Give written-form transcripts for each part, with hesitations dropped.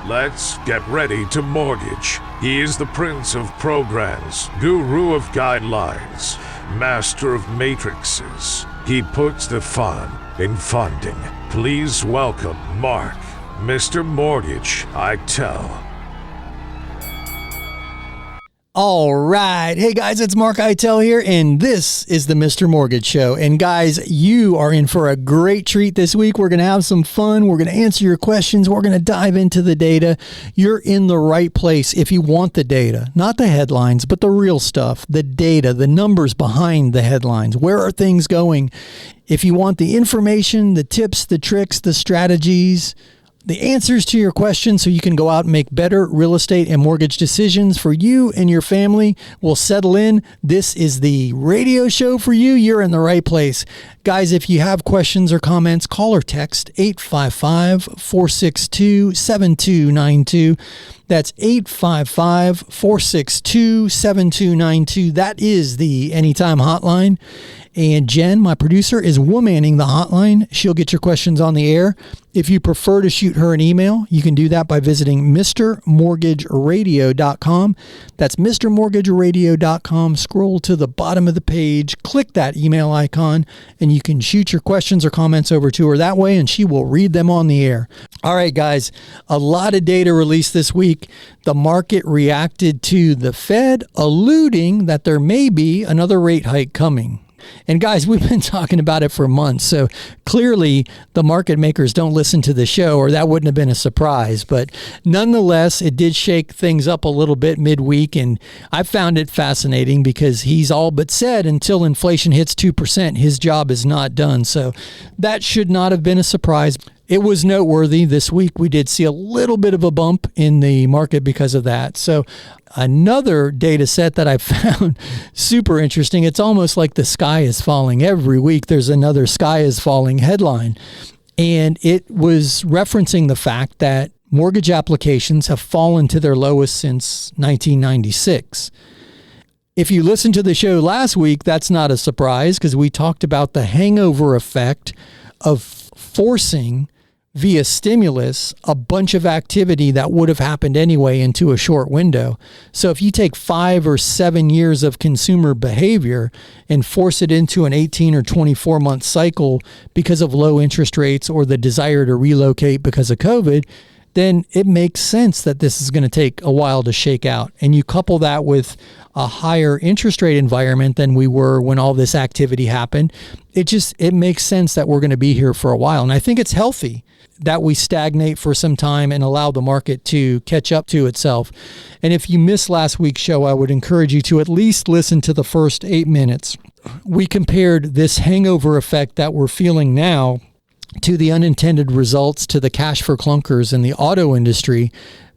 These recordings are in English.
Let's get ready to mortgage. He is the prince of programs, guru of guidelines, master of matrices. He puts the fun in funding. Please welcome Mark, Mr. Mortgage Eitel. All right. Hey, guys, it's Mark Eitel here, and this is the Mr. Mortgage Show. And, guys, you are in for a great treat this week. We're going to have some fun. We're going to answer your questions. We're going to dive into the data. You're in the right place if you want the data, not the headlines, but the real stuff, the data, the numbers behind the headlines. Where are things going? If you want the information, the tips, the tricks, the strategies, the answers to your questions so you can go out and make better real estate and mortgage decisions for you and your family will settle in. This is the radio show for you. You're in the right place. Guys, if you have questions or comments, call or text 855-462-7292. That's 855-462-7292. That is the Anytime Hotline. And Jen, my producer, is womanning the hotline. She'll get your questions on the air. If you prefer to shoot her an email, you can do that by visiting MrMortgageRadio.com. That's MrMortgageRadio.com. Scroll to the bottom of the page, click that email icon, and you can shoot your questions or comments over to her that way, and she will read them on the air. All right, guys, a lot of data released this week. The market reacted to the Fed, alluding that there may be another rate hike coming. And guys, we've been talking about it for months, so clearly the market makers don't listen to the show, or that wouldn't have been a surprise. But nonetheless, it did shake things up a little bit midweek, and I found it fascinating because he's all but said until inflation hits 2%, his job is not done. So that should not have been a surprise. It was noteworthy this week. We did see a little bit of a bump in the market because of that. So another data set that I found super interesting. It's almost like the sky is falling. Every week there's another sky is falling headline. And it was referencing the fact that mortgage applications have fallen to their lowest since 1996. If you listened to the show last week, that's not a surprise because we talked about the hangover effect of forcing via stimulus a bunch of activity that would have happened anyway into a short window. So if you take 5 or 7 years of consumer behavior and force it into an 18 or 24 month cycle because of low interest rates or the desire to relocate because of COVID, then it makes sense that this is going to take a while to shake out. And you couple that with a higher interest rate environment than we were when all this activity happened. It makes sense that we're going to be here for a while. And I think it's healthy that we stagnate for some time and allow the market to catch up to itself. And if you missed last week's show, I would encourage you to at least listen to the first 8 minutes. We compared this hangover effect that we're feeling now to the unintended results to the cash for clunkers in the auto industry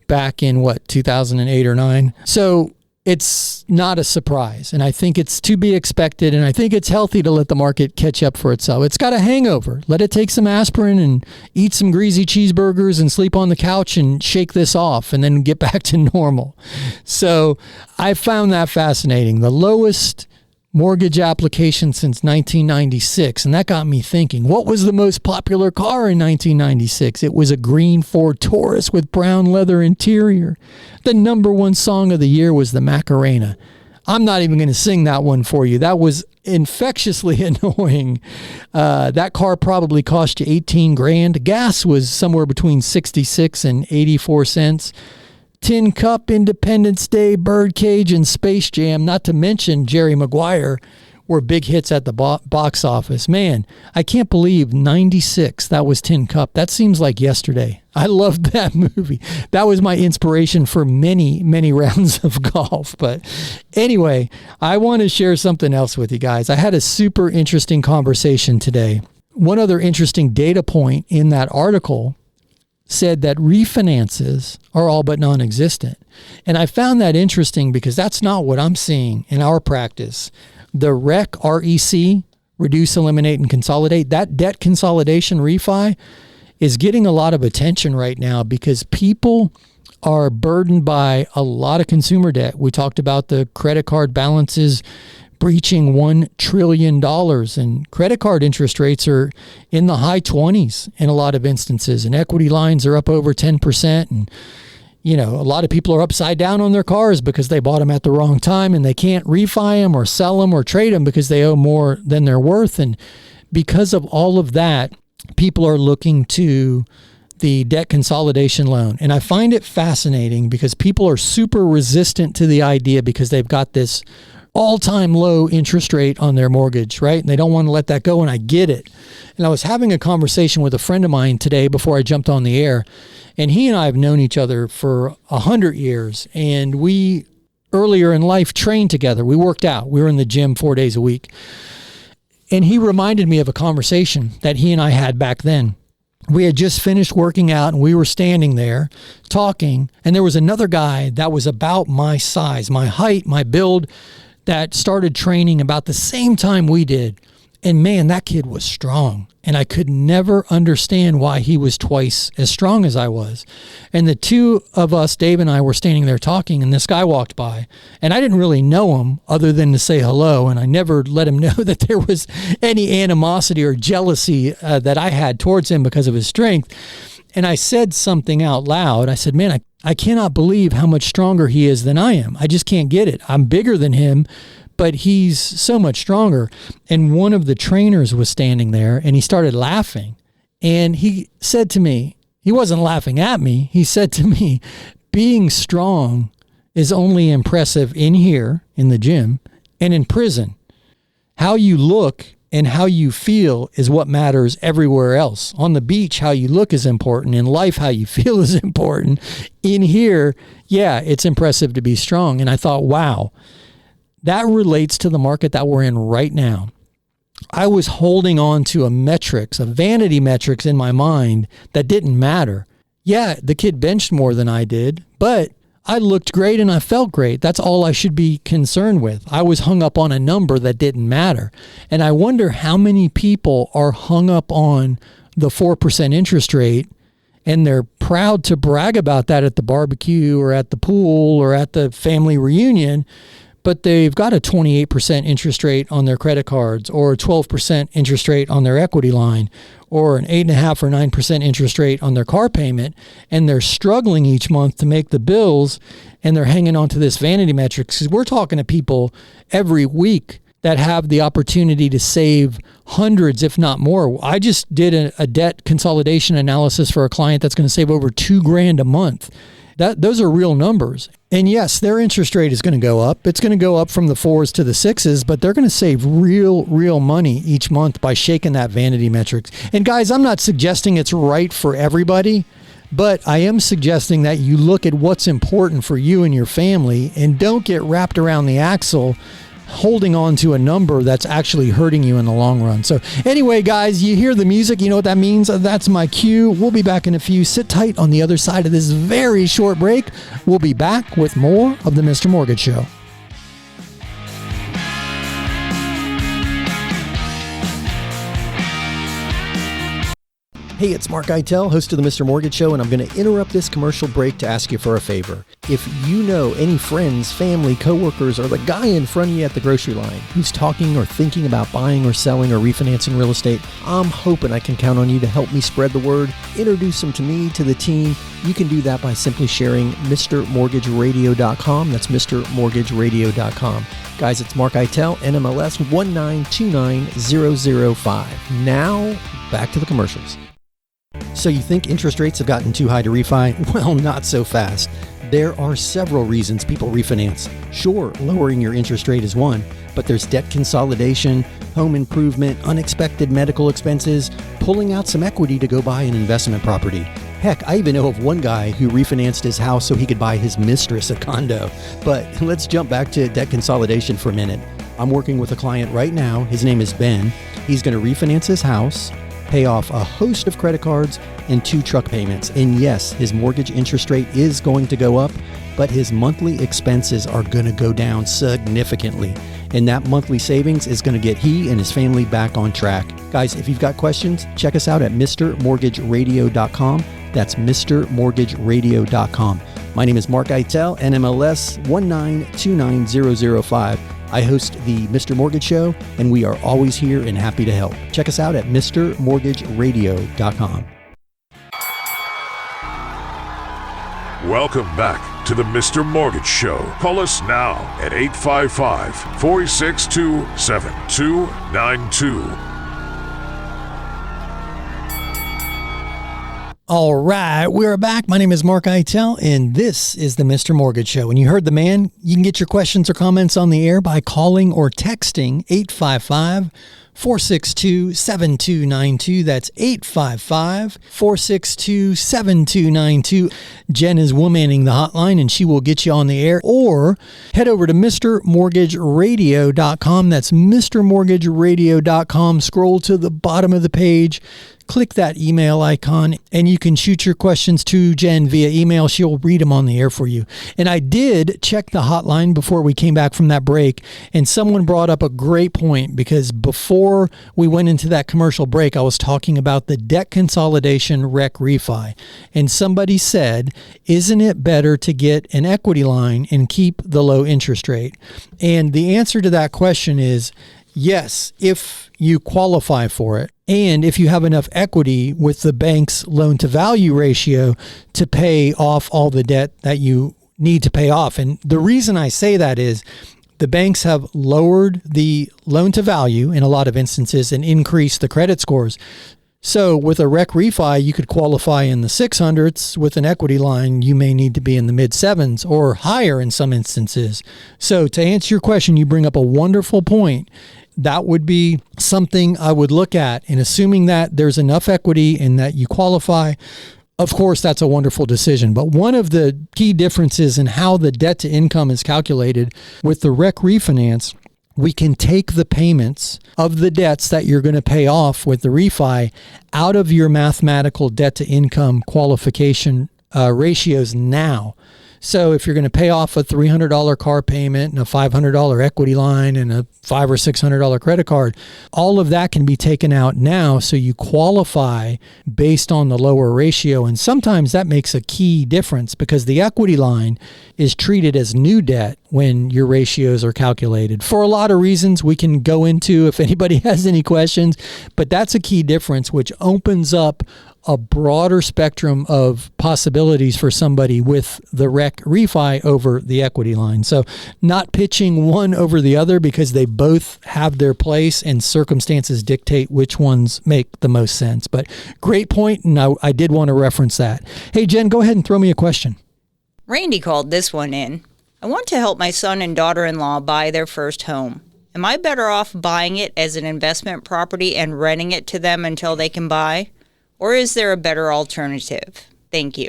back in 2008 or 9. So it's not a surprise, and I think it's to be expected, and I think it's healthy to let the market catch up for itself. It's got a hangover. Let it take some aspirin and eat some greasy cheeseburgers and sleep on the couch and shake this off and then get back to normal. So I found that fascinating. The lowest mortgage application since 1996. And that got me thinking, what was the most popular car in 1996? It was a green Ford Taurus with brown leather interior. The number one song of the year was the Macarena. I'm not even going to sing that one for you. That was infectiously annoying. That car probably cost you $18,000. Gas was somewhere between 66 and 84 cents. Tin Cup, Independence Day, Birdcage, and Space Jam, not to mention Jerry Maguire, were big hits at the box office. Man, I can't believe 96, that was Tin Cup. That seems like yesterday. I loved that movie. That was my inspiration for many, many rounds of golf. But anyway, I want to share something else with you guys. I had a super interesting conversation today. One other interesting data point in that article said that refinances are all but non-existent. And I found that interesting because that's not what I'm seeing in our practice. The REC, R-E-C, reduce, eliminate, and consolidate, that debt consolidation refi is getting a lot of attention right now because people are burdened by a lot of consumer debt. We talked about the credit card balances breaching $1 trillion, and credit card interest rates are in the high 20s in a lot of instances, and equity lines are up over 10%. And, a lot of people are upside down on their cars because they bought them at the wrong time, and they can't refi them or sell them or trade them because they owe more than they're worth. And because of all of that, people are looking to the debt consolidation loan. And I find it fascinating because people are super resistant to the idea because they've got this all-time low interest rate on their mortgage, right? And they don't want to let that go, and I get it. And I was having a conversation with a friend of mine today before I jumped on the air, and he and I have known each other for 100 years, and we, earlier in life, trained together. We worked out. We were in the gym 4 days a week. And he reminded me of a conversation that he and I had back then. We had just finished working out, and we were standing there talking, and there was another guy that was about my size, my height, my build, that started training about the same time we did. And man, that kid was strong. And I could never understand why he was twice as strong as I was. And the two of us, Dave and I, were standing there talking, and this guy walked by. And I didn't really know him other than to say hello. And I never let him know that there was any animosity or jealousy that I had towards him because of his strength. And I said something out loud. I said, man, I cannot believe how much stronger he is than I am. I just can't get it. I'm bigger than him, but he's so much stronger. And one of the trainers was standing there, and he started laughing. And he said to me, he wasn't laughing at me. He said to me, being strong is only impressive in here, in the gym, and in prison. How you look and how you feel is what matters everywhere else. On the beach, how you look is important. In life, how you feel is important. In here, yeah, it's impressive to be strong. And I thought, wow, that relates to the market that we're in right now. I was holding on to a vanity metrics in my mind that didn't matter. Yeah, the kid benched more than I did, but I looked great and I felt great. That's all I should be concerned with. I was hung up on a number that didn't matter. And I wonder how many people are hung up on the 4% interest rate, and they're proud to brag about that at the barbecue or at the pool or at the family reunion, but they've got a 28% interest rate on their credit cards, or a 12% interest rate on their equity line, or an 8.5% or 9% interest rate on their car payment, and they're struggling each month to make the bills, and they're hanging on to this vanity metrics. Because we're talking to people every week that have the opportunity to save hundreds, if not more. I just did a debt consolidation analysis for a client that's going to save over $2,000 a month. Those are real numbers. And yes, their interest rate is going to go up. It's going to go up from the 4s to the 6s, but they're going to save real money each month by shaking that vanity metrics. And guys, I'm not suggesting it's right for everybody, but I am suggesting that you look at what's important for you and your family, and don't get wrapped around the axle holding on to a number that's actually hurting you in the long run. So anyway, guys, you hear the music, you know what that means? That's my cue. We'll be back in a few. Sit tight on the other side of this very short break. We'll be back with more of the Mr. Mortgage Show. Hey, it's Mark Eitel, host of the Mr. Mortgage Show, and I'm going to interrupt this commercial break to ask you for a favor. If you know any friends, family, coworkers, or the guy in front of you at the grocery line who's talking or thinking about buying or selling or refinancing real estate, I'm hoping I can count on you to help me spread the word, introduce them to me, to the team. You can do that by simply sharing MrMortgageRadio.com. That's MrMortgageRadio.com. Guys, it's Mark Eitel, NMLS 1929005. Now, back to the commercials. So you think interest rates have gotten too high to refi? Well, not so fast. There are several reasons people refinance. Sure, lowering your interest rate is one, but there's debt consolidation, home improvement, unexpected medical expenses, pulling out some equity to go buy an investment property. Heck, I even know of one guy who refinanced his house so he could buy his mistress a condo. But let's jump back to debt consolidation for a minute. I'm working with a client right now. His name is Ben. He's going to refinance his house, pay off a host of credit cards, and 2 truck payments. And yes, his mortgage interest rate is going to go up, but his monthly expenses are going to go down significantly. And that monthly savings is going to get he and his family back on track. Guys, if you've got questions, check us out at MrMortgageRadio.com. That's MrMortgageRadio.com. My name is Mark Eitel, NMLS 1929005. I host the Mr. Mortgage Show, and we are always here and happy to help. Check us out at mrmortgageradio.com. Welcome back to the Mr. Mortgage Show. Call us now at 855-462-7292. All right, we're back. My name is Mark Eitel, and this is the Mr. Mortgage Show. And you heard the man. You can get your questions or comments on the air by calling or texting 855-462-7292. That's 855-462-7292. Jen is womaning the hotline, and she will get you on the air. Or head over to mrmortgageradio.com. That's mrmortgageradio.com. Scroll to the bottom of the page. Click that email icon, and you can shoot your questions to Jen via email. She'll read them on the air for you. And I did check the hotline before we came back from that break, and someone brought up a great point, because before we went into that commercial break, I was talking about the debt consolidation rec refi. And somebody said, isn't it better to get an equity line and keep the low interest rate? And the answer to that question is yes, if you qualify for it. And if you have enough equity with the bank's loan to value ratio to pay off all the debt that you need to pay off. And the reason I say that is the banks have lowered the loan to value in a lot of instances and increased the credit scores. So with a rec refi, you could qualify in the 600s. With an equity line, you may need to be in the mid 7s or higher in some instances. So to answer your question, you bring up a wonderful point. That would be something I would look at. And assuming that there's enough equity and that you qualify, of course, that's a wonderful decision. But one of the key differences in how the debt to income is calculated with the rec refinance, we can take the payments of the debts that you're going to pay off with the refi out of your mathematical debt to income qualification ratios now. So if you're going to pay off a $300 car payment and a $500 equity line and a $500 or $600 credit card, all of that can be taken out now, so you qualify based on the lower ratio. And sometimes that makes a key difference, because the equity line is treated as new debt when your ratios are calculated for a lot of reasons we can go into if anybody has any questions. But that's a key difference, which opens up a broader spectrum of possibilities for somebody with the rec refi over the equity line. So not pitching one over the other, because they both have their place and circumstances dictate which ones make the most sense. But great point, and I did want to reference that. Hey, Jen, go ahead and throw me a question. Randy called this one in. I want to help my son and daughter-in-law buy their first home. Am I better off buying it as an investment property and renting it to them until they can buy? Or is there a better alternative? Thank you.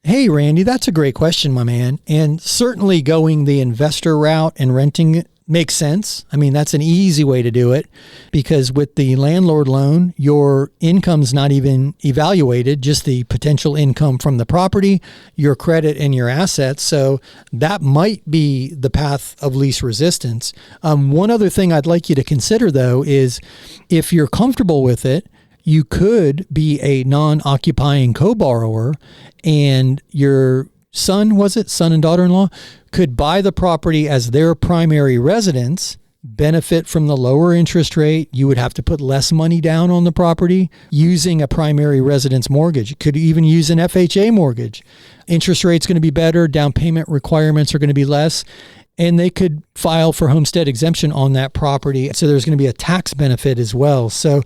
Hey, Randy, that's a great question, my man. And certainly going the investor route and renting it makes sense. I mean, that's an easy way to do it, because with the landlord loan, your income's not even evaluated, just the potential income from the property, your credit, and your assets. So that might be the path of least resistance. One other thing I'd like you to consider, though, is if you're comfortable with it, you could be a non-occupying co-borrower, and your son and daughter-in-law, could buy the property as their primary residence, benefit from the lower interest rate. You would have to put less money down on the property using a primary residence mortgage. You could even use an FHA mortgage. Interest rate's going to be better. Down payment requirements are going to be less. And they could file for homestead exemption on that property. So there's going to be a tax benefit as well. So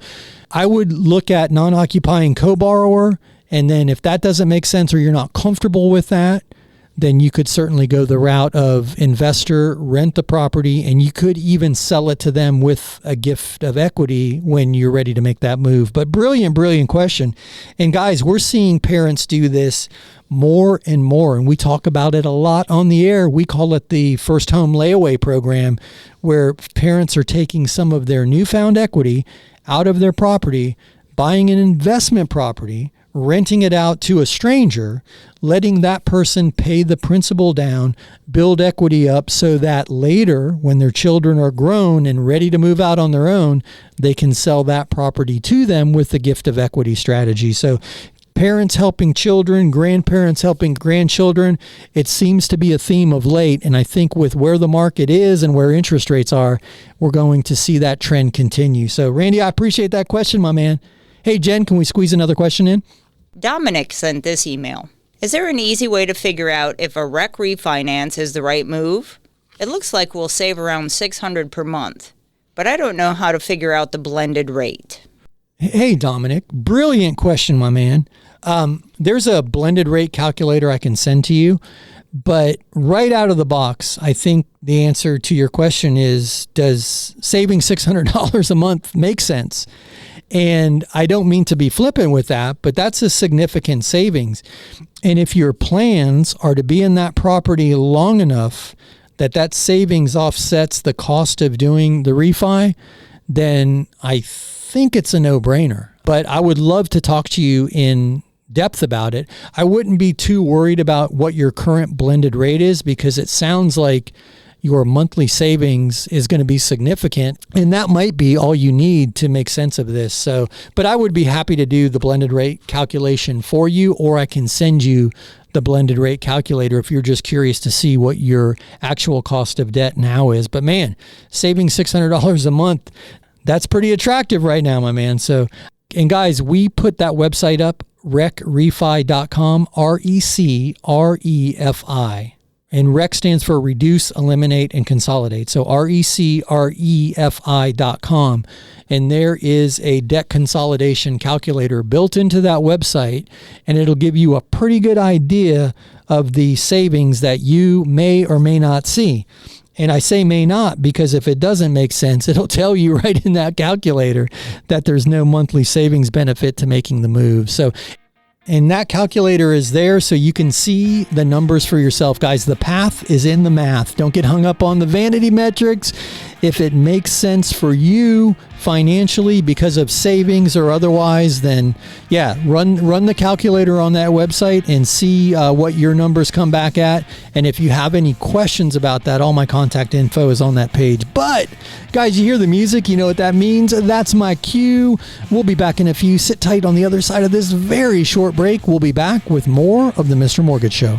I would look at non-occupying co-borrower. And then if that doesn't make sense or you're not comfortable with that, then you could certainly go the route of investor, rent the property, and you could even sell it to them with a gift of equity when you're ready to make that move. But brilliant question. And guys, we're seeing parents do this more and more, and we talk about it a lot on the air. We call it the first home layaway program, where parents are taking some of their newfound equity out of their property, buying an investment property, renting it out to a stranger, letting that person pay the principal down, build equity up, so that later, when their children are grown and ready to move out on their own, they can sell that property to them with the gift of equity strategy. So Parents helping children, grandparents helping grandchildren. It seems to be a theme of late. And I think with where the market is and where interest rates are, we're going to see that trend continue. So, Randy, I appreciate that question, my man. Hey, Jen, can we squeeze another question in? Dominic sent this email. Is there an easy way to figure out if a rec refinance is the right move? It looks like we'll save around $600 per month, but I don't know how to figure out the blended rate. Hey, Dominic, brilliant question, my man. There's a blended rate calculator I can send to you, but right out of the box, I think the answer to your question is, does saving $600 a month make sense? And I don't mean to be flippant with that, but that's a significant savings. And if your plans are to be in that property long enough that savings offsets the cost of doing the refi, then I think it's a no-brainer. But I would love to talk to you in depth about it. I wouldn't be too worried about what your current blended rate is, because it sounds like your monthly savings is going to be significant, and that might be all you need to make sense of this. So, but I would be happy to do the blended rate calculation for you, or I can send you the blended rate calculator if you're just curious to see what your actual cost of debt now is. But man, saving $600 a month, that's pretty attractive right now, my man. So, and guys, we put that website up, recrefi.com, RECREFI. And REC stands for reduce, eliminate, and consolidate. So RECREFI.com. And there is a debt consolidation calculator built into that website, and it'll give you a pretty good idea of the savings that you may or may not see. And I say may not because if it doesn't make sense, it'll tell you right in that calculator that there's no monthly savings benefit to making the move. So, and that calculator is there so you can see the numbers for yourself. Guys, the path is in the math. Don't get hung up on the vanity metrics. If it makes sense for you financially because of savings or otherwise, then yeah, run the calculator on that website and see what your numbers come back at. And if you have any questions about that, all my contact info is on that page. But guys, you hear the music, you know what that means. That's my cue. We'll be back in a few. Sit tight on the other side of this very short break. We'll be back with more of the Mr. Mortgage Show.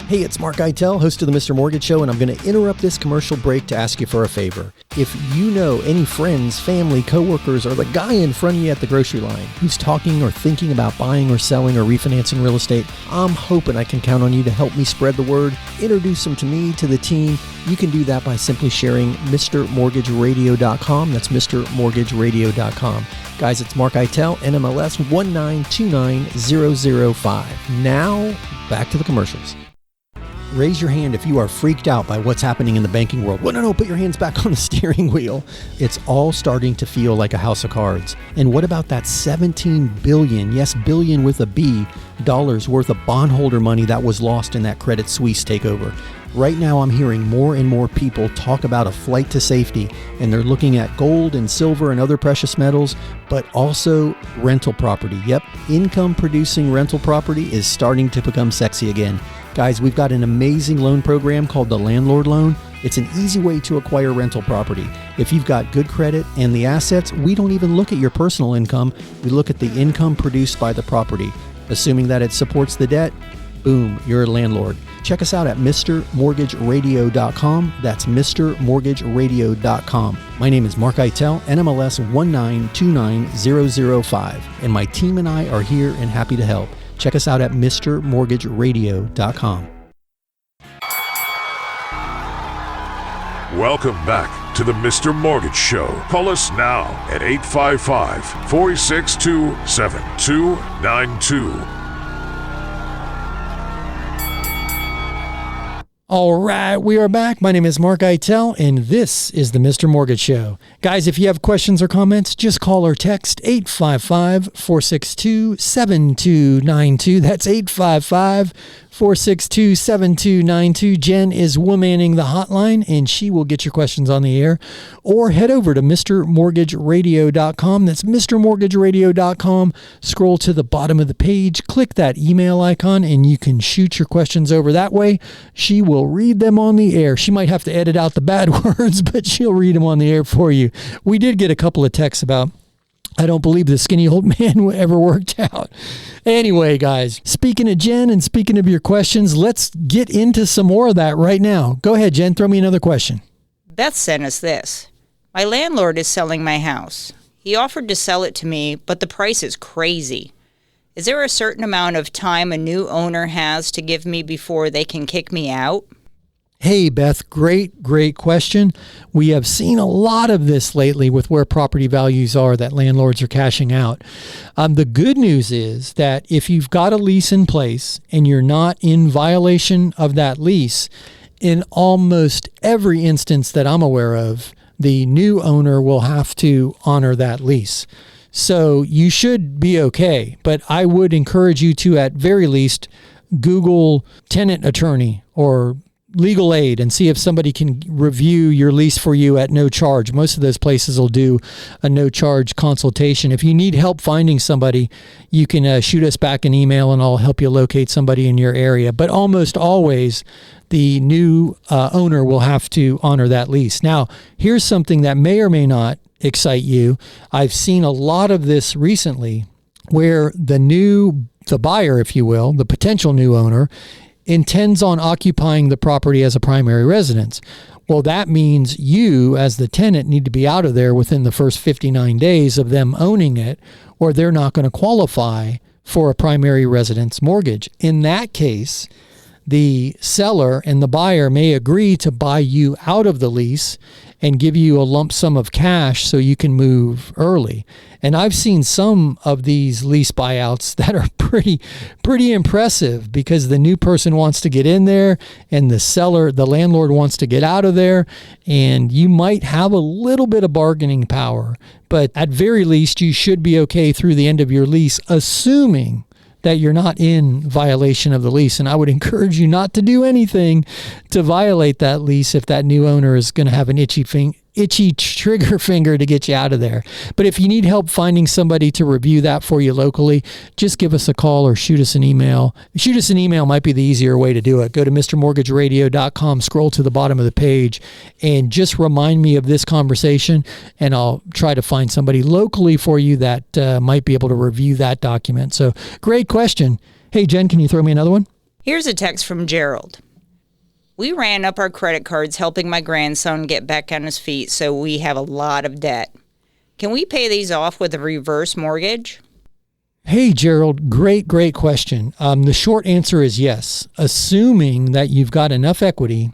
Hey, it's Mark Eitel, host of the Mr. Mortgage Show, and I'm going to interrupt this commercial break to ask you for a favor. If you know any friends, family, coworkers, or the guy in front of you at the grocery line who's talking or thinking about buying or selling or refinancing real estate, I'm hoping I can count on you to help me spread the word, introduce them to me, to the team. You can do that by simply sharing MrMortgageRadio.com. That's MrMortgageRadio.com. Guys, it's Mark Eitel, NMLS 1929005. Now, back to the commercials. Raise your hand if you are freaked out by what's happening in the banking world. Well, no, put your hands back on the steering wheel. It's all starting to feel like a house of cards. And what about that $17 billion, yes, billion with a B, dollars worth of bondholder money that was lost in that Credit Suisse takeover? Right now, I'm hearing more and more people talk about a flight to safety, and they're looking at gold and silver and other precious metals, but also rental property. Yep, income-producing rental property is starting to become sexy again. Guys, we've got an amazing loan program called the Landlord Loan. It's an easy way to acquire rental property. If you've got good credit and the assets, we don't even look at your personal income. We look at the income produced by the property. Assuming that it supports the debt, boom, you're a landlord. Check us out at MrMortgageRadio.com. That's MrMortgageRadio.com. My name is Mark Eitel, NMLS 1929005, and my team and I are here and happy to help. Check us out at MrMortgageRadio.com. Welcome back to the Mr. Mortgage Show. Call us now at 855-462-7292. All right, we are back. My name is Mark Eitel, and this is the Mr. Mortgage Show. Guys, if you have questions or comments, just call or text 855-462-7292. That's 855-462-7292. Jen is womaning the hotline, and she will get your questions on the air. Or head over to MrMortgageRadio.com. That's MrMortgageRadio.com. Scroll to the bottom of the page, click that email icon, and you can shoot your questions over that way. She will read them on the air. She might have to edit out the bad words, but she'll read them on the air for you. We did get a couple of texts about I don't believe the skinny old man ever worked out. Anyway, guys, speaking of Jen and speaking of your questions, let's get into some more of that right now. Go ahead, Jen. Throw me another question. Beth sent us this. My landlord is selling my house. He offered to sell it to me, but the price is crazy. Is there a certain amount of time a new owner has to give me before they can kick me out? Hey, Beth, great question. We have seen a lot of this lately with where property values are that landlords are cashing out. The good news is that if you've got a lease in place and you're not in violation of that lease, in almost every instance that I'm aware of, the new owner will have to honor that lease. So you should be okay, but I would encourage you to, at very least, Google tenant attorney or legal aid and see if somebody can review your lease for you at no charge. Most of those places will do a no charge consultation. If you need help finding somebody, you can shoot us back an email and I'll help you locate somebody in your area. But almost always the new owner will have to honor that lease. Now, here's something that may or may not excite you. I've seen a lot of this recently where the buyer, if you will, the potential new owner, intends on occupying the property as a primary residence. Well, that means you, as the tenant, need to be out of there within the first 59 days of them owning it, or they're not going to qualify for a primary residence mortgage. In that case, the seller and the buyer may agree to buy you out of the lease and give you a lump sum of cash so you can move early. And I've seen some of these lease buyouts that are pretty impressive because the new person wants to get in there and the landlord wants to get out of there, and you might have a little bit of bargaining power. But at very least, you should be okay through the end of your lease, assuming that you're not in violation of the lease. And I would encourage you not to do anything to violate that lease if that new owner is going to have an itchy trigger finger to get you out of there. But if you need help finding somebody to review that for you locally, just give us a call or shoot us an email. Shoot us an email might be the easier way to do it. Go to mrmortgageradio.com, scroll to the bottom of the page, and just remind me of this conversation, and I'll try to find somebody locally for you that might be able to review that document. So great question. Hey, Jen, can you throw me another one? Here's a text from Gerald. We ran up our credit cards helping my grandson get back on his feet, so we have a lot of debt. Can we pay these off with a reverse mortgage? Hey, Gerald, great question. The short answer is yes, assuming that you've got enough equity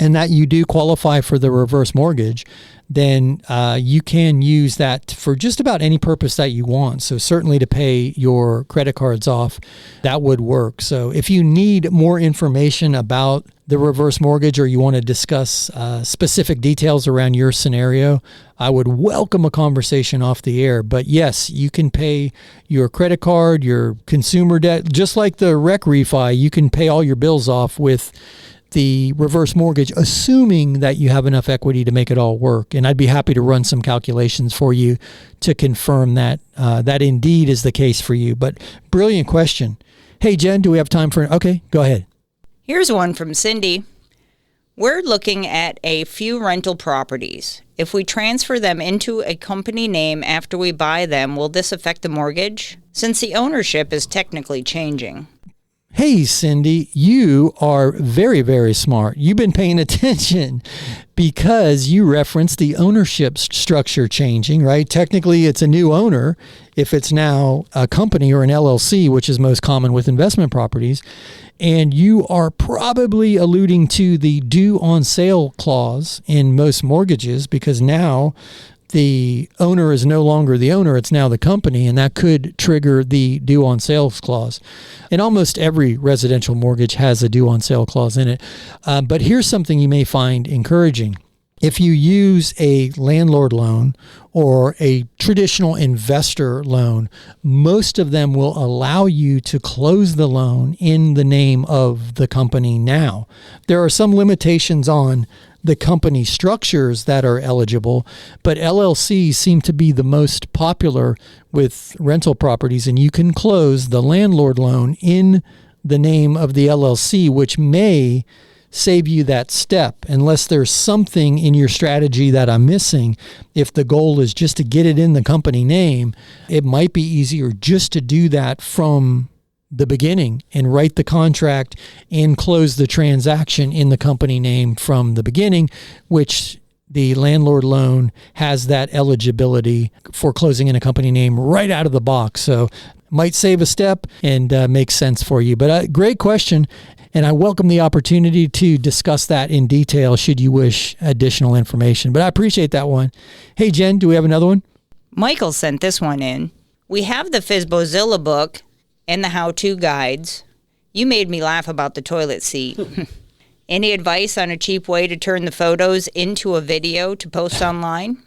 and that you do qualify for the reverse mortgage. Then you can use that for just about any purpose that you want. So certainly to pay your credit cards off, that would work. So if you need more information about the reverse mortgage or you want to discuss specific details around your scenario, I would welcome a conversation off the air. But yes, you can pay your credit card, your consumer debt, just like the rec refi, you can pay all your bills off with the reverse mortgage, assuming that you have enough equity to make it all work. And I'd be happy to run some calculations for you to confirm that that indeed is the case for you. But brilliant question. Hey, Jen, do we have time for... Okay, go ahead. Here's one from Cindy. We're looking at a few rental properties. If we transfer them into a company name after we buy them, will this affect the mortgage? Since the ownership is technically changing. Hey, Cindy, you are very smart. You've been paying attention because you referenced the ownership structure changing, right? Technically, it's a new owner if it's now a company or an LLC, which is most common with investment properties. And you are probably alluding to the due on sale clause in most mortgages because now the owner is no longer the owner, it's now the company, and that could trigger the due on sales clause. And almost every residential mortgage has a due on sale clause in it. But here's something you may find encouraging. If you use a landlord loan or a traditional investor loan, most of them will allow you to close the loan in the name of the company now. There are some limitations on the company structures that are eligible, but LLCs seem to be the most popular with rental properties, and you can close the landlord loan in the name of the LLC, which may save you that step. Unless there's something in your strategy that I'm missing, if the goal is just to get it in the company name, it might be easier just to do that from the beginning and write the contract and close the transaction in the company name from the beginning, which the landlord loan has that eligibility for closing in a company name right out of the box. So might save a step and make sense for you. But great question. And I welcome the opportunity to discuss that in detail should you wish additional information. But I appreciate that one. Hey, Jen, do we have another one? Michael sent this one in. We have the FSBOzilla book and the how-to guides. You made me laugh about the toilet seat. Any advice on a cheap way to turn the photos into a video to post online?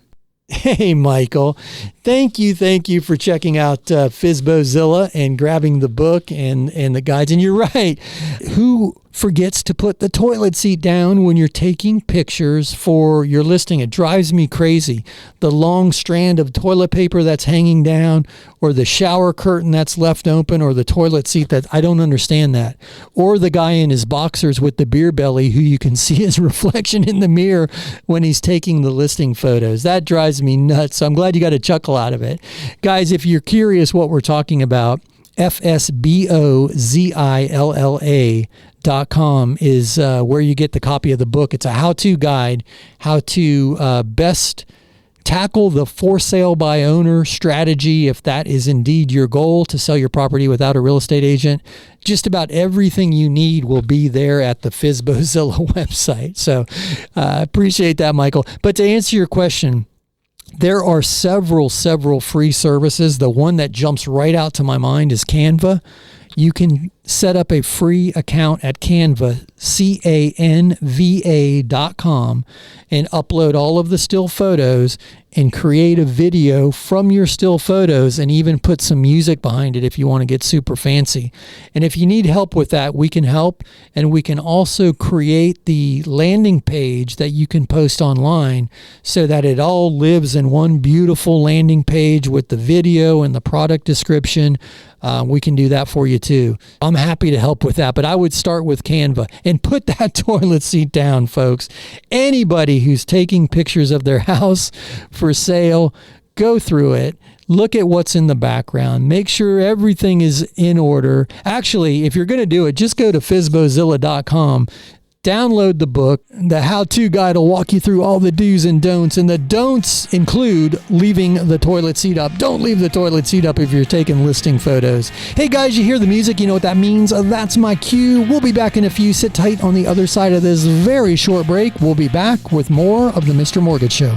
Hey, Michael. Thank you for checking out FSBOzilla and grabbing the book and the guides. And you're right. Who forgets to put the toilet seat down when you're taking pictures for your listing? It drives me crazy. The long strand of toilet paper that's hanging down, or the shower curtain that's left open, or the toilet seat that I don't understand that. Or the guy in his boxers with the beer belly who you can see his reflection in the mirror when he's taking the listing photos. That drives me nuts. So I'm glad you got a chuckle out of it. Guys, if you're curious what we're talking about, FSBOZILLA.com is where you get the copy of the book. It's a how-to guide, how to best tackle the for sale by owner strategy if that is indeed your goal, to sell your property without a real estate agent. Just about everything you need will be there at the FSBOzilla website. So appreciate that, Michael. But to answer your question, there are several free services. The one that jumps right out to my mind is Canva. You can set up a free account at Canva, canva.com, and upload all of the still photos and create a video from your still photos, and even put some music behind it if you want to get super fancy. And if you need help with that, we can help. And we can also create the landing page that you can post online so that it all lives in one beautiful landing page with the video and the product description. We can do that for you too. I'm happy to help with that, but I would start with Canva and put that toilet seat down, folks. Anybody who's taking pictures of their house for sale, go through it. Look at what's in the background. Make sure everything is in order. Actually, if you're going to do it, just go to FSBOzilla.com. Download the book. The how-to guide will walk you through all the do's and don'ts. And the don'ts include leaving the toilet seat up. Don't leave the toilet seat up if you're taking listing photos. Hey guys, you hear the music? You know what that means? That's my cue. We'll be back in a few. Sit tight on the other side of this very short break. We'll be back with more of the Mr. Mortgage Show.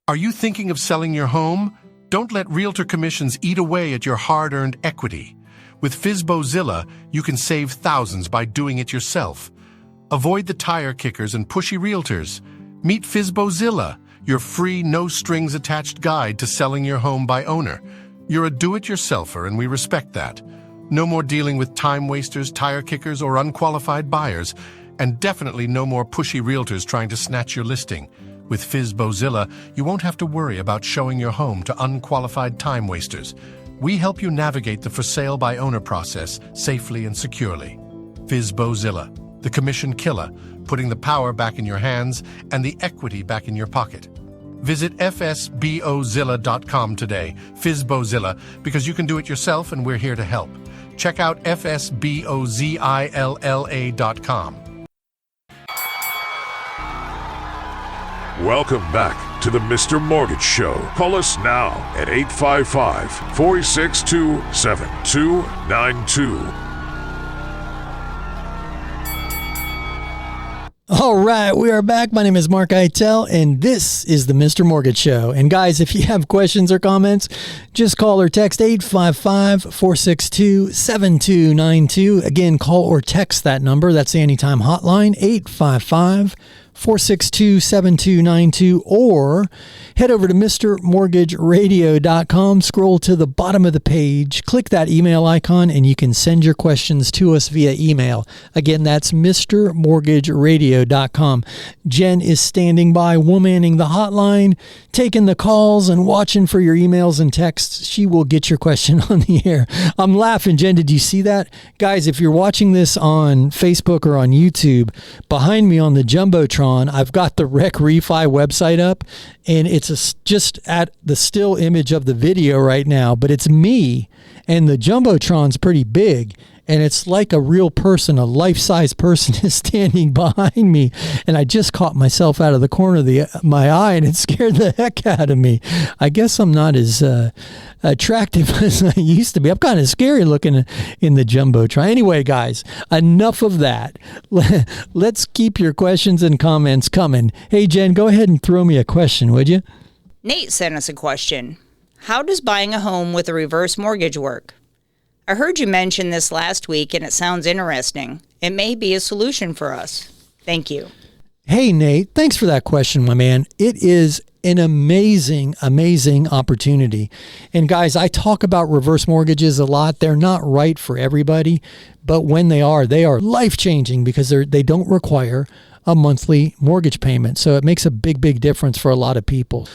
Are you thinking of selling your home? Don't let realtor commissions eat away at your hard-earned equity. With FSBOzilla, you can save thousands by doing it yourself. Avoid the tire kickers and pushy realtors. Meet FSBOzilla, your free, no-strings-attached guide to selling your home by owner. You're a do-it-yourselfer, and we respect that. No more dealing with time wasters, tire kickers, or unqualified buyers, and definitely no more pushy realtors trying to snatch your listing. With FSBOzilla, you won't have to worry about showing your home to unqualified time wasters. We help you navigate the for sale by owner process safely and securely. FSBOzilla, the commission killer, putting the power back in your hands and the equity back in your pocket. Visit FSBOzilla.com today, FSBOzilla, because you can do it yourself and we're here to help. Check out FSBOzilla.com. Welcome back to the Mr. Mortgage Show. Call us now at 855-462-7292. All right, we are back. My name is Mark Eitel, and this is the Mr. Mortgage Show. And guys, if you have questions or comments, just call or text 855-462-7292. Again, call or text that number. That's the Anytime Hotline, 855 462-7292, or head over to mrmortgageradio.com, scroll to the bottom of the page, click that email icon, and you can send your questions to us via email. Again, that's mrmortgageradio.com. Jen is standing by, womaning the hotline, taking the calls and watching for your emails and texts. She will get your question on the air. I'm laughing. Jen, did you see that? Guys, if you're watching this on Facebook or on YouTube, behind me on the Jumbotron, I've got the Rec Refi website up, and it's just at the still image of the video right now, but it's me, and the Jumbotron's pretty big, and it's like a real person, a life-size person is standing behind me, and I just caught myself out of the corner of my eye, and it scared the heck out of me. I guess I'm not as attractive as I used to be. I'm kind of scary looking in the Jumbotron. Anyway, guys, enough of that. Let's keep your questions and comments coming. Hey, Jen, go ahead and throw me a question, would you? Nate sent us a question. How does buying a home with a reverse mortgage work? I heard you mention this last week, and it sounds interesting. It may be a solution for us. Thank you. Hey, Nate, thanks for that question, my man. It is an amazing, amazing opportunity. And guys, I talk about reverse mortgages a lot. They're not right for everybody, but when they are life-changing because they don't require a monthly mortgage payment. So it makes a big, big difference for a lot of people.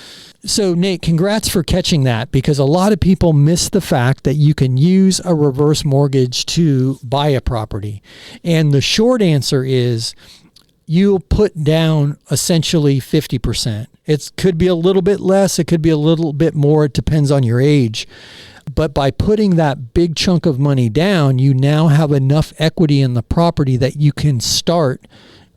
So Nate, congrats for catching that, because a lot of people miss the fact that you can use a reverse mortgage to buy a property. And the short answer is you'll put down essentially 50%. It could be a little bit less. It could be a little bit more. It depends on your age. But by putting that big chunk of money down, you now have enough equity in the property that you can start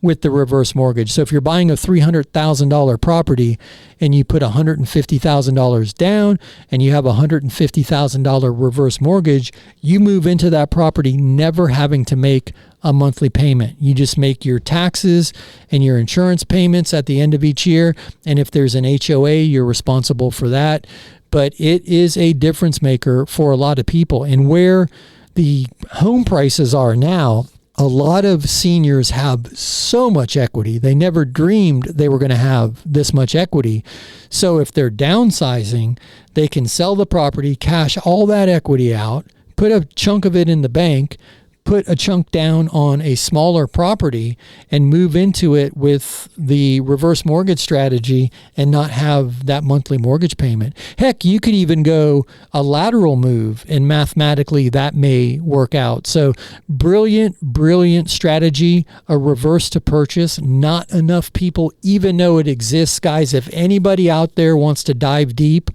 with the reverse mortgage. So if you're buying a $300,000 property and you put $150,000 down and you have a $150,000 reverse mortgage, you move into that property never having to make a monthly payment. You just make your taxes and your insurance payments at the end of each year. And if there's an HOA, you're responsible for that. But it is a difference maker for a lot of people. And where the home prices are now, a lot of seniors have so much equity. They never dreamed they were going to have this much equity. So if they're downsizing, they can sell the property, cash all that equity out, put a chunk of it in the bank, put a chunk down on a smaller property, and move into it with the reverse mortgage strategy and not have that monthly mortgage payment. Heck, you could even go a lateral move, and mathematically that may work out. So brilliant, brilliant strategy, a reverse to purchase. Not enough people even know it exists. Guys, if anybody out there wants to dive deep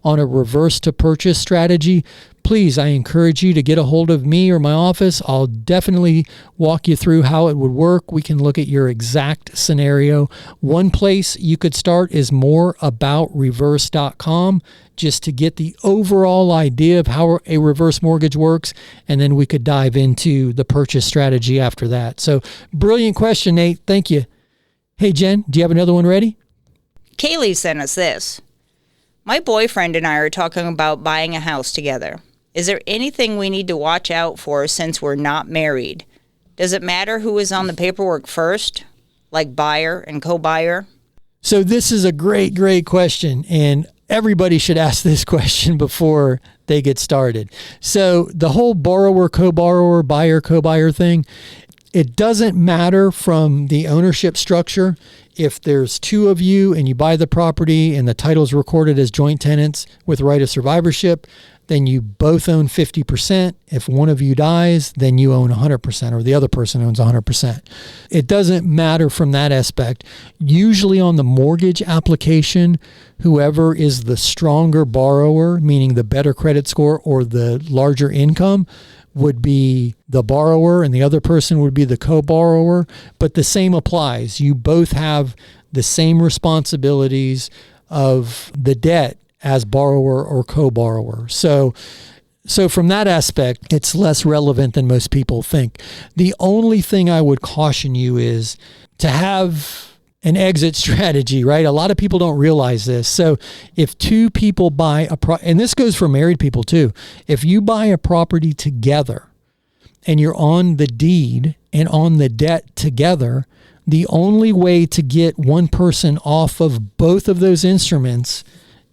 on a reverse to purchase strategy, please, I encourage you to get a hold of me or my office. I'll definitely walk you through how it would work. We can look at your exact scenario. One place you could start is moreaboutreverse.com, just to get the overall idea of how a reverse mortgage works, and then we could dive into the purchase strategy after that. So, brilliant question, Nate. Thank you. Hey, Jen, do you have another one ready? Kaylee sent us this. My boyfriend and I are talking about buying a house together. Is there anything we need to watch out for since we're not married? Does it matter who is on the paperwork first, like buyer and co-buyer? So this is a great, great question, and everybody should ask this question before they get started. So the whole borrower, co-borrower, buyer, co-buyer thing, it doesn't matter from the ownership structure. If there's two of you and you buy the property and the title's recorded as joint tenants with right of survivorship, then you both own 50%. If one of you dies, then you own 100%, or the other person owns 100%. It doesn't matter from that aspect. Usually on the mortgage application, whoever is the stronger borrower, meaning the better credit score or the larger income, would be the borrower and the other person would be the co-borrower. But the same applies. You both have the same responsibilities of the debt as borrower or co-borrower. So from that aspect, it's less relevant than most people think. The only thing I would caution you is to have an exit strategy, right? A lot of people don't realize this. So if two people buy and this goes for married people too, if you buy a property together and you're on the deed and on the debt together, The only way to get one person off of both of those instruments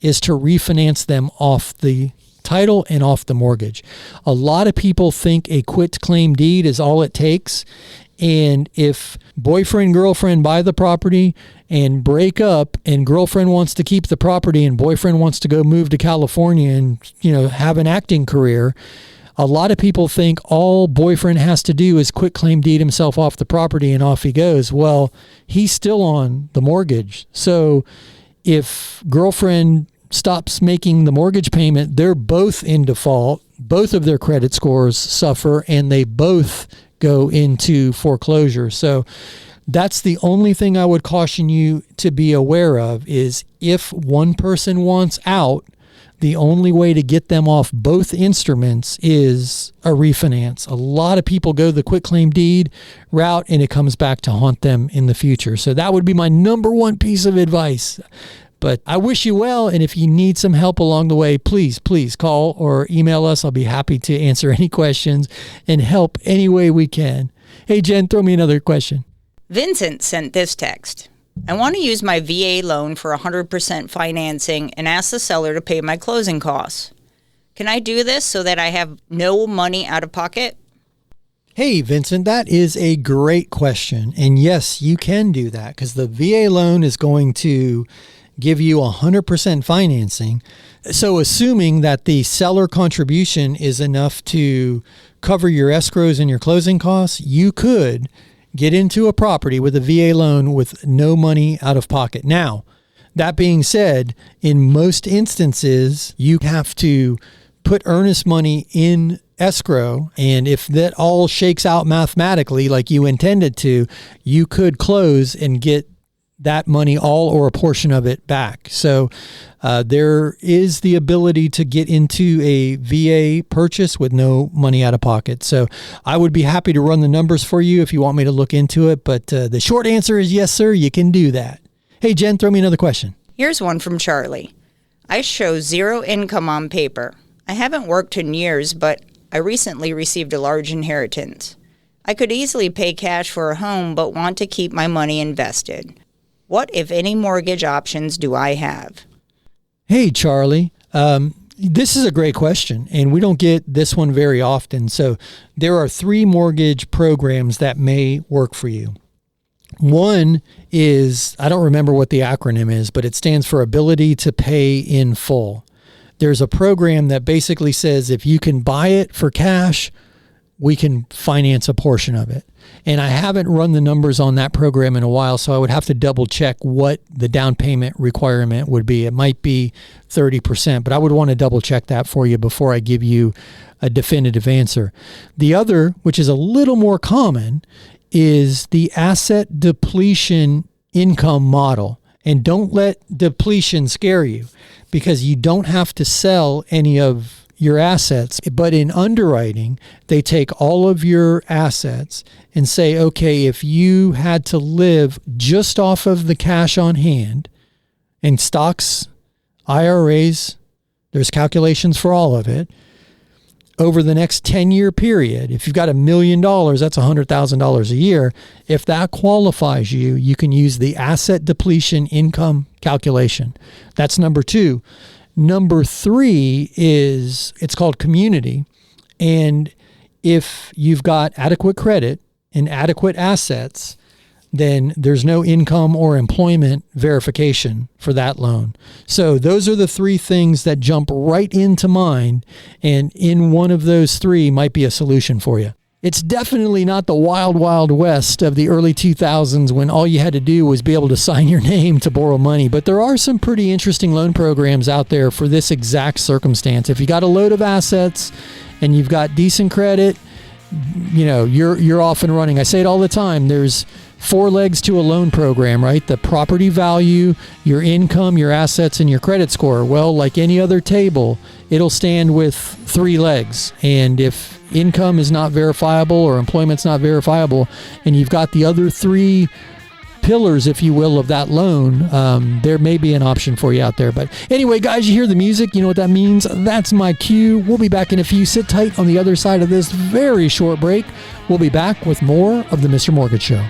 is to refinance them off the title and off the mortgage. A lot of people think a quit-claim deed is all it takes. And if boyfriend, girlfriend buy the property and break up, and girlfriend wants to keep the property and boyfriend wants to go move to California and, have an acting career, a lot of people think all boyfriend has to do is quit-claim deed himself off the property and off he goes. Well, he's still on the mortgage. So if girlfriend stops making the mortgage payment, they're both in default. Both of their credit scores suffer, and they both go into foreclosure. So that's the only thing I would caution you to be aware of, is if one person wants out, the only way to get them off both instruments is a refinance. A lot of people go the quitclaim deed route, and it comes back to haunt them in the future. So that would be my number one piece of advice. But I wish you well, and if you need some help along the way, please call or email us. I'll be happy to answer any questions and help any way we can. Hey, Jen, throw me another question. Vincent sent this text. I want to use my VA loan for 100% financing and ask the seller to pay my closing costs. Can I do this so that I have no money out of pocket? Hey, Vincent, that is a great question. And yes, you can do that, because the VA loan is going to give you 100% financing. So assuming that the seller contribution is enough to cover your escrows and your closing costs, you could get into a property with a VA loan with no money out of pocket. Now, that being said, in most instances, you have to put earnest money in escrow, and if that all shakes out mathematically like you intended to, you could close and get that money, all or a portion of it, back. So there is the ability to get into a VA purchase with no money out of pocket. So I would be happy to run the numbers for you if you want me to look into it. But the short answer is yes, sir, you can do that. Hey, Jen, throw me another question. Here's one from Charlie. I show zero income on paper. I haven't worked in years, but I recently received a large inheritance. I could easily pay cash for a home, but want to keep my money invested. What, if any, mortgage options do I have? Hey, Charlie. This is a great question, and we don't get this one very often. So there are 3 mortgage programs that may work for you. One is, I don't remember what the acronym is, but it stands for Ability to Pay in Full. There's a program that basically says if you can buy it for cash, we can finance a portion of it. And I haven't run the numbers on that program in a while, so I would have to double check what the down payment requirement would be. It might be 30%, but I would want to double check that for you before I give you a definitive answer. The other, which is a little more common, is the asset depletion income model. And don't let depletion scare you, because you don't have to sell any of your assets. But in underwriting, they take all of your assets and say, okay, if you had to live just off of the cash on hand, and stocks, IRAs, there's calculations for all of it, over the next 10-year period, if you've got $1 million, that's $100,000 a year. If that qualifies you, you can use the asset depletion income calculation. That's number 2. Number 3 is, it's called community. And if you've got adequate credit and adequate assets, then there's no income or employment verification for that loan. So those are the 3 things that jump right into mind, and in one of those 3 might be a solution for you. It's definitely not the wild, wild west of the early 2000s when all you had to do was be able to sign your name to borrow money. But there are some pretty interesting loan programs out there for this exact circumstance. If you got a load of assets and you've got decent credit, you're off and running. I say it all the time. There's 4 legs to a loan program, right? The property value, your income, your assets, and your credit score. Well, like any other table, it'll stand with 3 legs. And if income is not verifiable or employment's not verifiable, and you've got the other 3 pillars, if you will, of that loan, there may be an option for you out there. But anyway, guys, you hear the music. You know what that means. That's my cue. We'll be back in a few. Sit tight on the other side of this very short break. We'll be back with more of the Mr. Mortgage Show.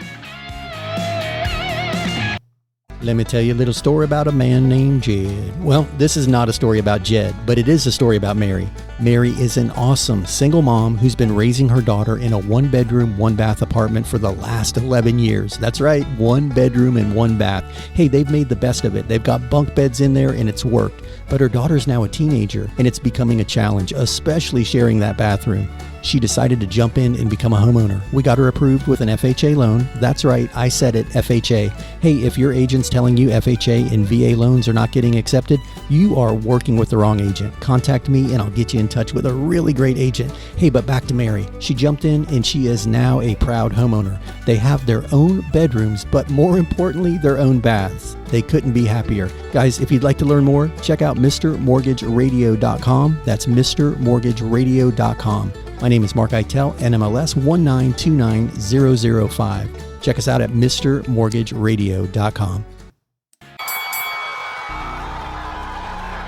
Let me tell you a little story about a man named Jed. Well, this is not a story about Jed, but it is a story about Mary. Mary is an awesome single mom who's been raising her daughter in a 1-bedroom, 1-bath apartment for the last 11 years. That's right, 1 bedroom and 1 bath. Hey, they've made the best of it. They've got bunk beds in there and it's worked. But her daughter's now a teenager and it's becoming a challenge, especially sharing that bathroom. She decided to jump in and become a homeowner. We got her approved with an FHA loan. That's right, I said it, FHA. Hey, if your agent's telling you FHA and VA loans are not getting accepted, you are working with the wrong agent. Contact me and I'll get you in touch with a really great agent. Hey, but back to Mary. She jumped in and she is now a proud homeowner. They have their own bedrooms, but more importantly, their own baths. They couldn't be happier. Guys, if you'd like to learn more, check out MrMortgageRadio.com. That's MrMortgageRadio.com. My name is Mark Eitel, NMLS 1929005. Check us out at MrMortgageRadio.com.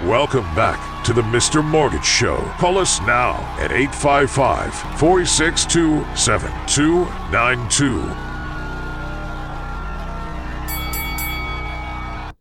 Welcome back to the Mr. Mortgage Show. Call us now at 855-462-7292.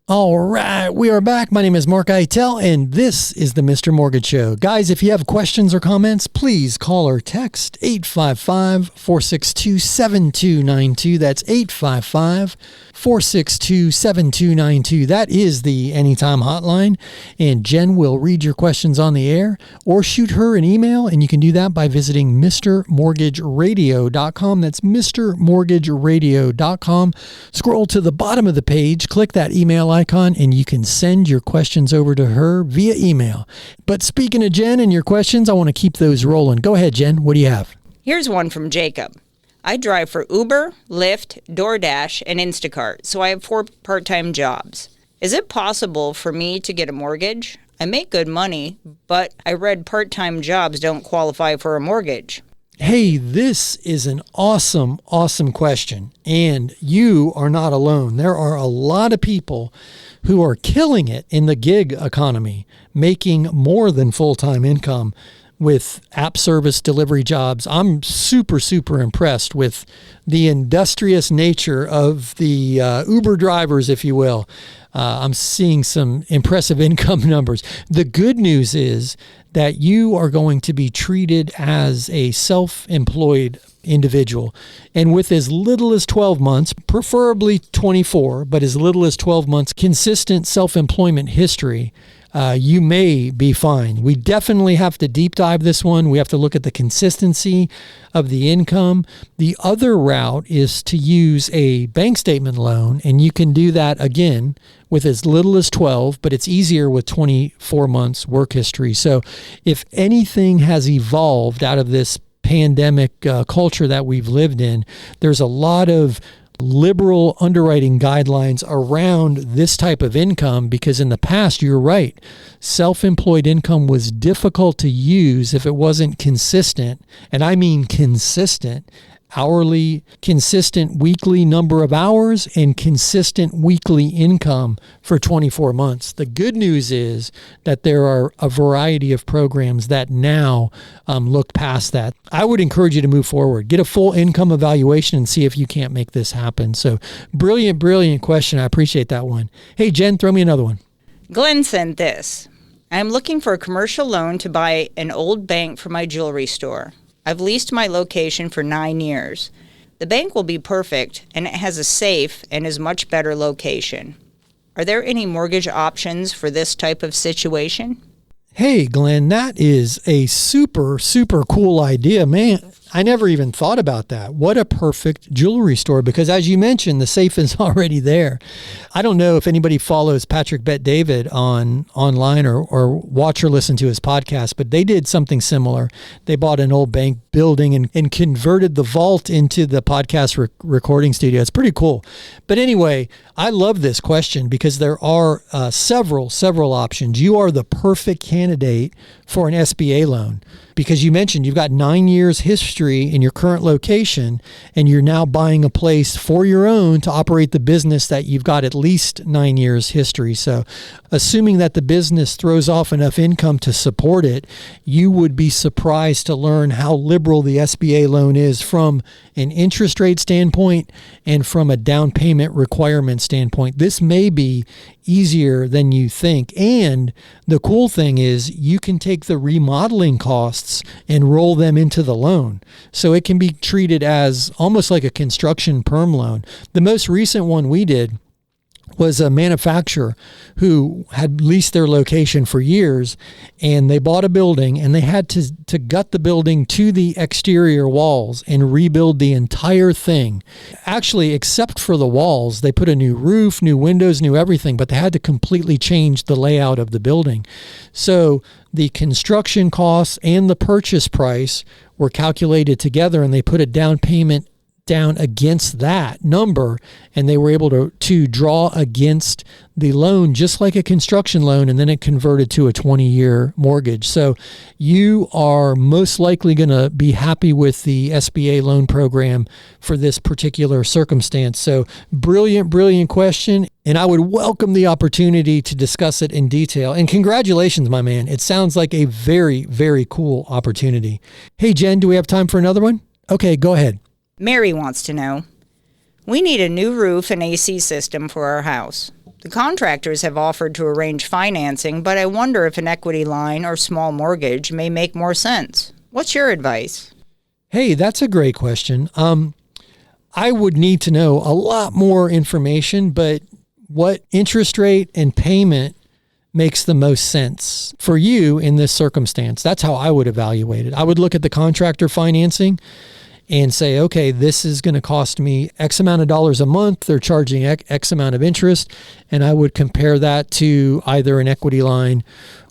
All right, we are back. My name is Mark Eitel, and this is the Mr. Mortgage Show. Guys, if you have questions or comments, please call or text 855-462-7292. That's 855-462-7292. That is the Anytime Hotline, and Jen will read your questions on the air or shoot her an email, and you can do that by visiting MrMortgageRadio.com. That's MrMortgageRadio.com. Scroll to the bottom of the page, click that email icon, and you can send your questions over to her via email. But speaking of Jen and your questions, I want to keep those rolling. Go ahead, Jen. What do you have? Here's one from Jacob. I drive for Uber, Lyft, DoorDash, and Instacart, so I have 4 part-time jobs. Is it possible for me to get a mortgage? I make good money, but I read part-time jobs don't qualify for a mortgage. Hey, this is an awesome question, and you are not alone. There are a lot of people who are killing it in the gig economy, making more than full-time income with app service delivery jobs. I'm super impressed with the industrious nature of the Uber drivers, if you will. I'm seeing some impressive income numbers. The good news is that you are going to be treated as a self-employed individual. And with as little as 12 months, preferably 24, but as little as 12 months, consistent self-employment history, you may be fine. We definitely have to deep dive this one. We have to look at the consistency of the income. The other route is to use a bank statement loan, and you can do that again with as little as 12, but it's easier with 24 months work history. So if anything has evolved out of this pandemic culture that we've lived in, there's a lot of liberal underwriting guidelines around this type of income, because in the past, you're right, self-employed income was difficult to use if it wasn't consistent. And I mean consistent, hourly, consistent weekly number of hours, and consistent weekly income for 24 months. The good news is that there are a variety of programs that now look past that. I would encourage you to move forward. Get a full income evaluation and see if you can't make this happen. So brilliant question. I appreciate that one. Hey, Jen, throw me another one. Glenn sent this. I'm looking for a commercial loan to buy an old bank for my jewelry store. I've leased my location for 9 years. The bank will be perfect, and it has a safe and is much better location. Are there any mortgage options for this type of situation? Hey, Glenn, that is a super cool idea, man. I never even thought about that. What a perfect jewelry store, because as you mentioned, the safe is already there. I don't know if anybody follows Patrick Bet-David online or watch or listen to his podcast, but they did something similar. They bought an old bank building and converted the vault into the podcast recording studio. It's pretty cool. But anyway, I love this question because there are several options. You are the perfect candidate for an SBA loan because you mentioned you've got 9 years history history in your current location, and you're now buying a place for your own to operate the business that you've got at least 9 years history. So assuming that the business throws off enough income to support it, you would be surprised to learn how liberal the SBA loan is from an interest rate standpoint and from a down payment requirement standpoint. This may be easier than you think. And the cool thing is you can take the remodeling costs and roll them into the loan. So it can be treated as almost like a construction perm loan. The most recent one we did was a manufacturer who had leased their location for years, and they bought a building and they had to gut the building to the exterior walls and rebuild the entire thing. Actually, except for the walls, they put a new roof, new windows, new everything, but they had to completely change the layout of the building. So the construction costs and the purchase price were calculated together, and they put a down payment down against that number, and they were able to draw against the loan just like a construction loan, and then it converted to a 20-year mortgage. So you are most likely going to be happy with the SBA loan program for this particular circumstance. So brilliant question, and I would welcome the opportunity to discuss it in detail. And congratulations, my man. It sounds like a very, very cool opportunity. Hey, Jen, do we have time for another one? Okay, go ahead. Mary wants to know, we need a new roof and AC system for our house. The contractors have offered to arrange financing, but I wonder if an equity line or small mortgage may make more sense. What's your advice? Hey, that's a great question. I would need to know a lot more information, but what interest rate and payment makes the most sense for you in this circumstance? That's how I would evaluate it. I would look at the contractor financing and say, okay, this is going to cost me X amount of dollars a month. They're charging X amount of interest. And I would compare that to either an equity line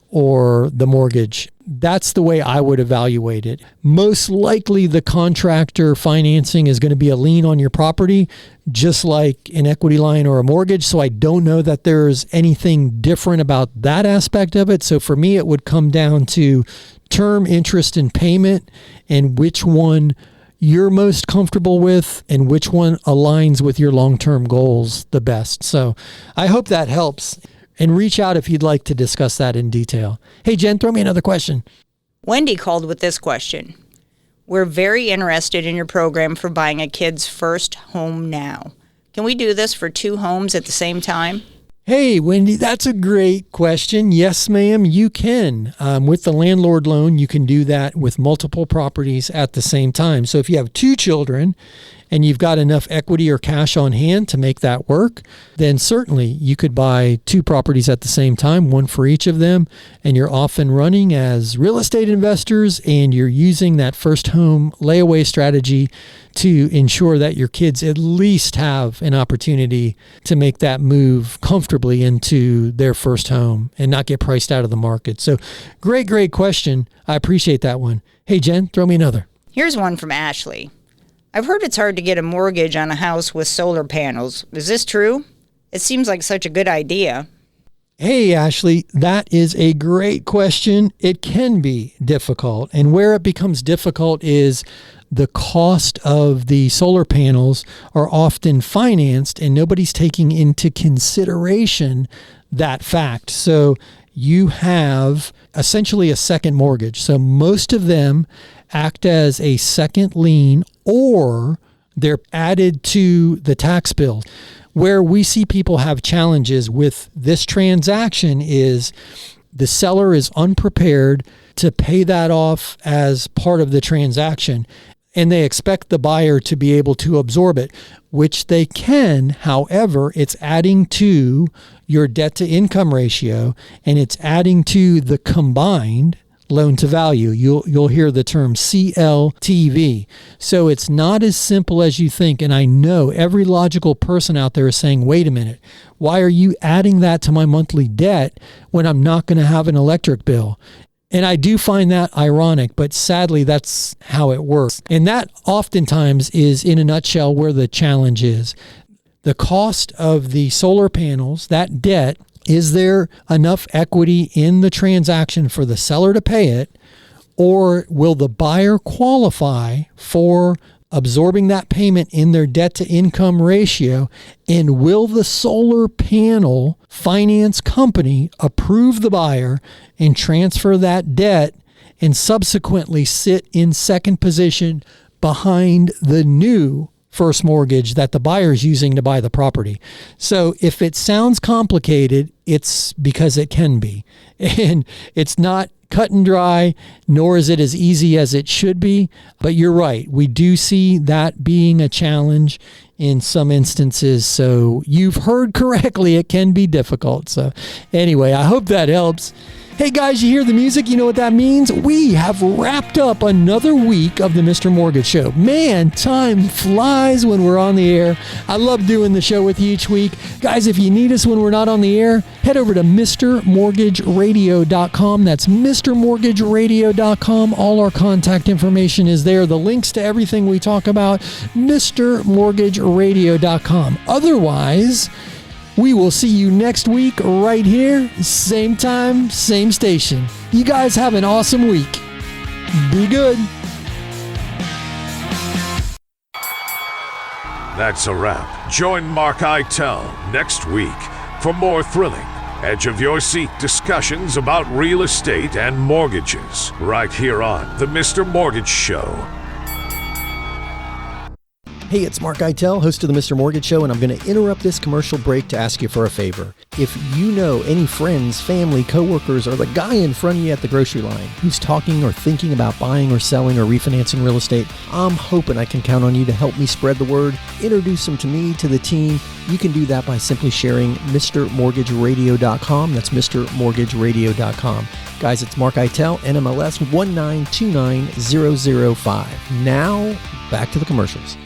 or the mortgage. That's the way I would evaluate it. Most likely the contractor financing is going to be a lien on your property, just like an equity line or a mortgage. So I don't know that there's anything different about that aspect of it. So for me, it would come down to term, interest, and payment, and which one you're most comfortable with and which one aligns with your long-term goals the best. So I hope that helps, and reach out if you'd like to discuss that in detail. Hey, Jen, throw me another question. Wendy called with this question. We're very interested in your program for buying a kid's first home now. Can we do this for 2 homes at the same time? Hey, Wendy, that's a great question. Yes, ma'am, you can. With the landlord loan, you can do that with multiple properties at the same time. So if you have 2 children and you've got enough equity or cash on hand to make that work, then certainly you could buy 2 properties at the same time, 1 for each of them, and you're off and running as real estate investors, and you're using that first home layaway strategy to ensure that your kids at least have an opportunity to make that move comfortably into their first home and not get priced out of the market. So great question. I appreciate that one. Hey, Jen, throw me another. Here's one from Ashley. I've heard it's hard to get a mortgage on a house with solar panels. Is this true? It seems like such a good idea. Hey, Ashley, that is a great question. It can be difficult. And where it becomes difficult is the cost of the solar panels are often financed, and nobody's taking into consideration that fact. So you have essentially a second mortgage. So most of them act as a second lien, or they're added to the tax bill. Where we see people have challenges with this transaction is the seller is unprepared to pay that off as part of the transaction, and they expect the buyer to be able to absorb it, which they can. However, it's adding to your debt to income ratio, and it's adding to the combined loan to value. You'll hear the term CLTV. So it's not as simple as you think. And I know every logical person out there is saying, wait a minute, why are you adding that to my monthly debt when I'm not going to have an electric bill? And I do find that ironic, but sadly, that's how it works. And that oftentimes is, in a nutshell, where the challenge is. The cost of the solar panels, that debt, is there enough equity in the transaction for the seller to pay it, Or will the buyer qualify for absorbing that payment in their debt to income ratio? And will the solar panel finance company approve the buyer and transfer that debt and subsequently sit in second position behind the new first mortgage that the buyer is using to buy the property? So if it sounds complicated, it's because it can be. And it's not cut and dry, nor is it as easy as it should be. But you're right. We do see that being a challenge in some instances. So you've heard correctly. It can be difficult. So anyway, I hope that helps. Hey guys, you hear the music? You know what that means? We have wrapped up another week of the Mr. Mortgage Show. Man, time flies when we're on the air. I love doing the show with you each week. Guys, if you need us when we're not on the air, head over to MrMortgageRadio.com. That's MrMortgageRadio.com. All our contact information is there. The links to everything we talk about, MrMortgageRadio.com. Otherwise, we will see you next week right here, same time, same station. You guys have an awesome week. Be good. That's a wrap. Join Mark Eitel next week for more thrilling, edge-of-your-seat discussions about real estate and mortgages right here on The Mr. Mortgage Show. Hey, it's Mark Eitel, host of the Mr. Mortgage Show, and I'm going to interrupt this commercial break to ask you for a favor. If you know any friends, family, coworkers, or the guy in front of you at the grocery line who's talking or thinking about buying or selling or refinancing real estate, I'm hoping I can count on you to help me spread the word, introduce them to me, to the team. You can do that by simply sharing MrMortgageRadio.com. That's MrMortgageRadio.com. Guys, it's Mark Eitel, NMLS 1929005. Now, back to the commercials.